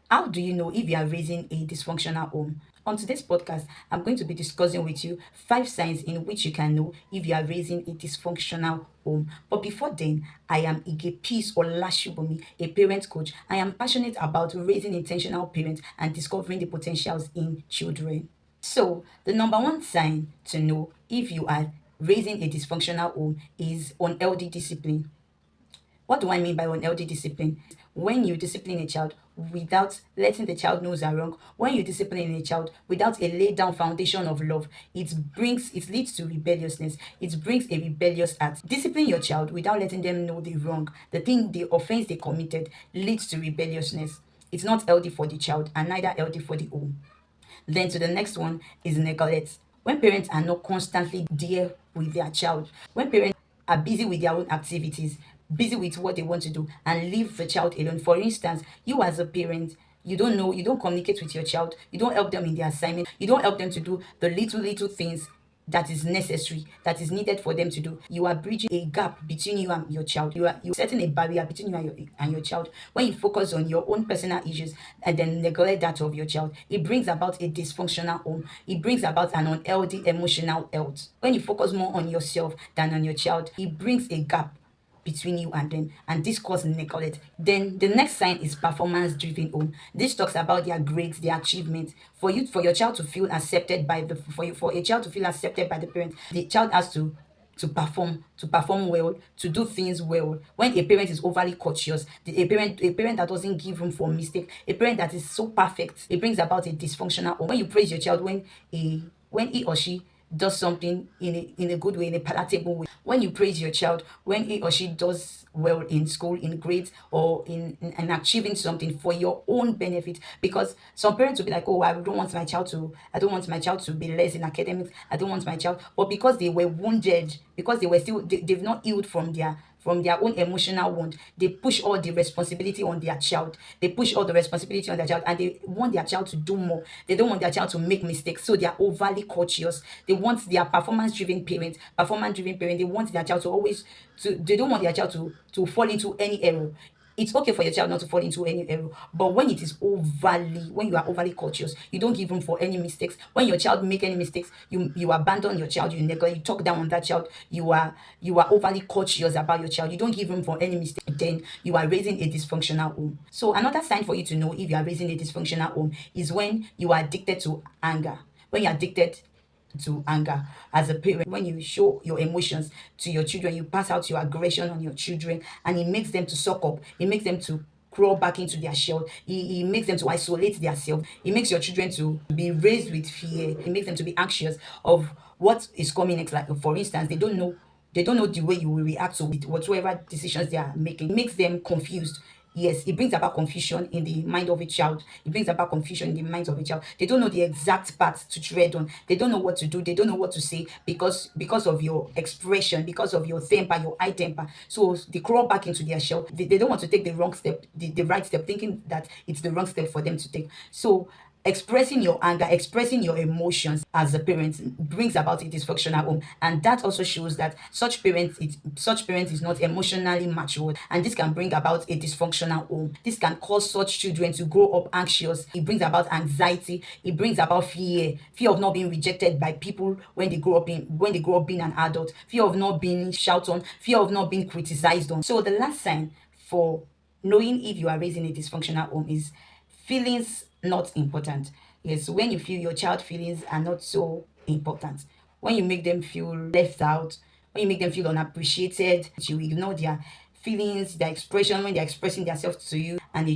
How do you know if you are raising a dysfunctional home? On today's podcast, I'm going to be discussing with you 5 signs in which you can know if you are raising a dysfunctional home. But before then, I am Ige Peace Olashibomi, a parent coach. I am passionate about raising intentional parents and discovering the potentials in children. So, the number one sign to know if you are raising a dysfunctional home is unhealthy discipline. What do I mean by unhealthy discipline? When you discipline a child without letting the child knows are wrong, when you discipline a child without a laid down foundation of love, it leads to rebelliousness. It brings a rebellious act. Discipline your child without letting them know the wrong, the offense they committed leads to rebelliousness. It's not healthy for the child and neither healthy for the home. Then to the next one is neglect. When parents are not constantly there with their child, when parents are busy with their own activities, busy with what they want to do, and leave the child alone. For instance, you as a parent, you don't communicate with your child, you don't help them in their assignment, you don't help them to do the little things that is necessary, that is needed for them to do. You are bridging a gap between you and your child. You setting a barrier between you and your child. When you focus on your own personal issues and then neglect that of your child, it brings about a dysfunctional home. It brings about an unhealthy emotional health. When you focus more on yourself than on your child, it brings a gap between you and them, and this causes neglect. Then the next sign is performance driven home. This talks about their grades, their achievements. For your child to feel accepted by the for a child to feel accepted by the parent, the child has to perform well, to do things well. When a parent is overly cautious, a parent that doesn't give room for mistake, a parent that is so perfect, it brings about a dysfunctional home. When you praise your child when he or she does something in a good way, in a palatable way. When you praise your child, when he or she does well in school, in grades, or in achieving something for your own benefit, because some parents will be like, oh, I don't want my child to be less in academics. I don't want my child, but because they were wounded, because they've not healed from their own emotional wound, they push all the responsibility on their child. They push all the responsibility on their child, and they want their child to do more. They don't want their child to make mistakes, so they are overly cautious. They want their performance driven parent. They want their child to always to. They don't want their child to fall into any error. It's okay for your child not to fall into any error, but when you are overly cautious, you don't give room for any mistakes. When your child make any mistakes, you abandon your child, you neglect, you talk down on that child. You are overly cautious about your child. You don't give room for any mistake. Then you are raising a dysfunctional home. So another sign for you to know if you are raising a dysfunctional home is when you are addicted to anger. When you're addicted to anger as a parent, when you show your emotions to your children, you pass out your aggression on your children, and it makes them to suck up, it makes them to crawl back into their shell. It makes them to isolate themselves. It makes your children to be raised with fear. It makes them to be anxious of what is coming next. Like for instance, they don't know the way you will react to it, whatsoever decisions they are making. It makes them confused. Yes, it brings about confusion in the mind of a child. It brings about confusion in the minds of a child. They don't know the exact path to tread on. They don't know what to do. They don't know what to say because of your expression, because of your temper, your high temper. So they crawl back into their shell. They don't want to take the wrong step, the right step, thinking that it's the wrong step for them to take. So expressing your anger, expressing your emotions as a parent brings about a dysfunctional home, and that also shows that such parent is not emotionally matured, and this can bring about a dysfunctional home. This can cause such children to grow up anxious. It brings about anxiety. It brings about fear of not being rejected by people when they grow up being an adult, fear of not being shouted on, fear of not being criticized on. So the last sign for knowing if you are raising a dysfunctional home is feelings not important. Yes, when you feel your child feelings are not so important, when you make them feel left out, when you make them feel unappreciated, you ignore their feelings, their expression when they're expressing themselves to you, and you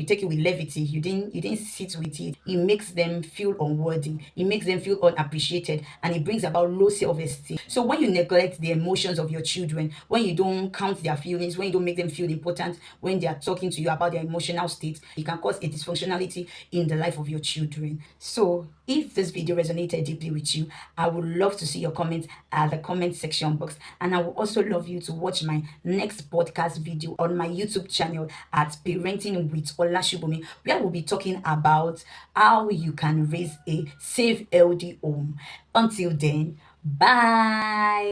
take it with levity. You didn't sit with it. It makes them feel unworthy. It makes them feel unappreciated, and it brings about low self-esteem. So when you neglect the emotions of your children, when you don't count their feelings, when you don't make them feel important when they are talking to you about their emotional state, it can cause a dysfunctionality in the life of your children. So if this video resonated deeply with you, I would love to see your comments at the comment section box, and I would also love you to watch my next podcast video on my YouTube channel at Parenting with Olashibomi, where we'll be talking about how you can raise a safe, healthy home. Until then, bye.